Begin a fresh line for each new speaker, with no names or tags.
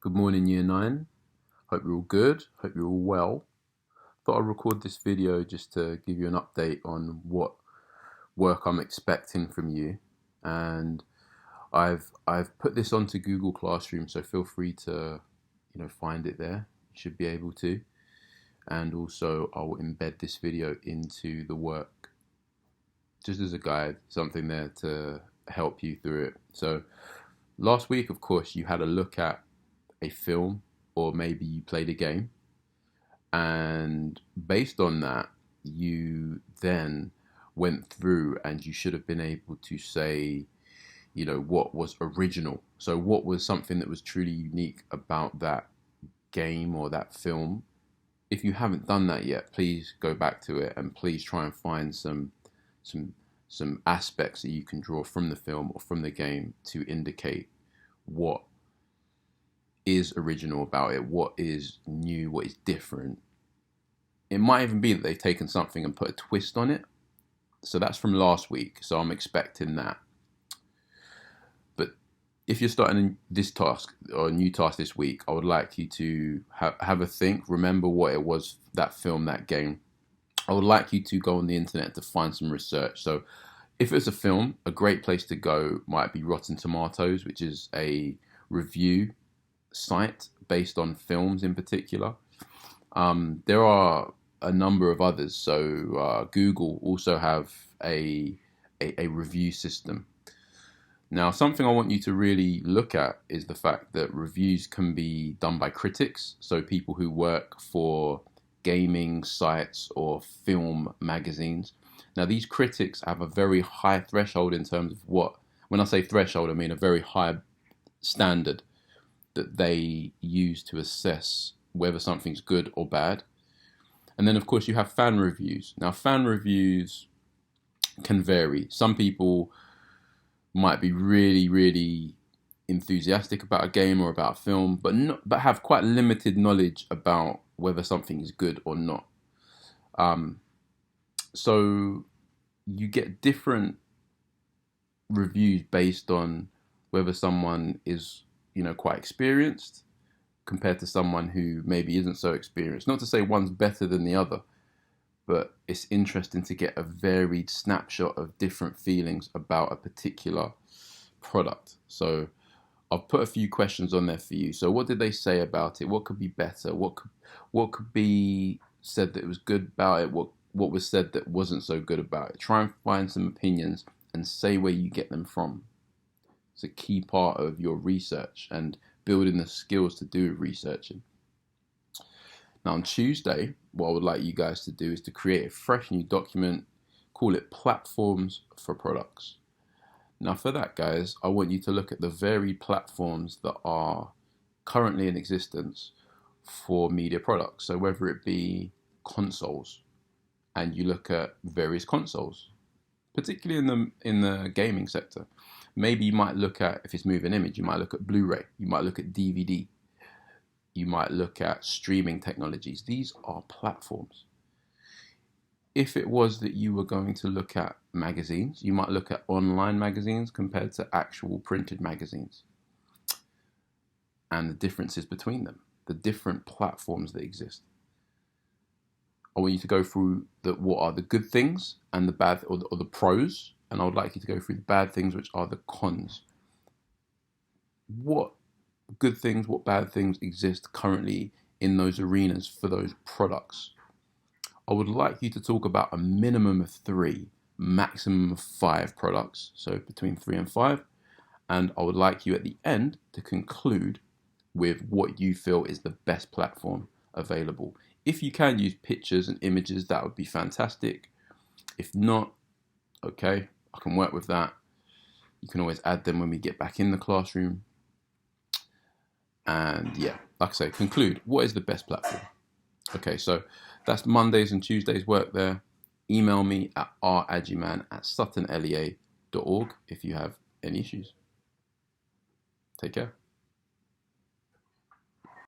Good morning, Year 9. Hope you're all good. Hope you're all well. Thought I'd record this video just to give you an update on what work I'm expecting from you. And I've put this onto Google Classroom, so feel free to find it there. You should be able to. And also I will embed this video into the work just as a guide, something there to help you through it. So last week, of course, you had a look at a film, or maybe you played a game, and based on that you then went through and you should have been able to say what was original. So what was something that was truly unique about that game or that film. If you haven't done that yet, please go back to it and please try and find some aspects that you can draw from the film or from the game to indicate what is original about it, what is new, what is different. It might even be that they've taken something and put a twist on it. So that's from last week, so I'm expecting that. But if you're starting this task or a new task this week, I would like you to have a think, remember what it was, that film, that game. I would like you to go on the internet to find some research. So if it's a film, a great place to go might be Rotten Tomatoes, which is a review site based on films in particular. There are a number of others. So Google also have a review system. Now, something I want you to really look at is the fact that reviews can be done by critics, so people who work for gaming sites or film magazines. Now, these critics have a very high threshold in terms of when I say threshold, I mean a very high standard that they use to assess whether something's good or bad. And then, of course, you have fan reviews. Now, fan reviews can vary. Some people might be really, really enthusiastic about a game or about a film, but have quite limited knowledge about whether something is good or not. So you get different reviews based on whether someone is quite experienced compared to someone who maybe isn't so experienced. Not to say one's better than the other, but it's interesting to get a varied snapshot of different feelings about a particular product. So I've put a few questions on there for you. So what did they say about it? What could be better? What could be said that was good about it? What was said that wasn't so good about it? Try and find some opinions and say where you get them from. It's a key part of your research and building the skills to do researching. Now, on Tuesday, what I would like you guys to do is to create a fresh new document, call it Platforms for Products. Now, for that, guys, I want you to look at the varied platforms that are currently in existence for media products. So whether it be consoles, and you look at various consoles, particularly in the gaming sector. Maybe you might look at, if it's moving image, you might look at Blu-ray, you might look at DVD, you might look at streaming technologies. These are platforms. If it was that you were going to look at magazines, you might look at online magazines compared to actual printed magazines, and the differences between them, the different platforms that exist. I want you to go through what are the good things and the bad, or the pros, and I would like you to go through the bad things, which are the cons. What good things, what bad things exist currently in those arenas for those products? I would like you to talk about a minimum of 3, maximum of 5 products, so between 3 and 5, and I would like you at the end to conclude with what you feel is the best platform available. If you can use pictures and images, that would be fantastic. If not, okay, I can work with that. You can always add them when we get back in the classroom. And yeah, like I say, conclude. What is the best platform? Okay, so that's Mondays and Tuesdays work there. Email me at ragyeman@suttonlea.org if you have any issues. Take care.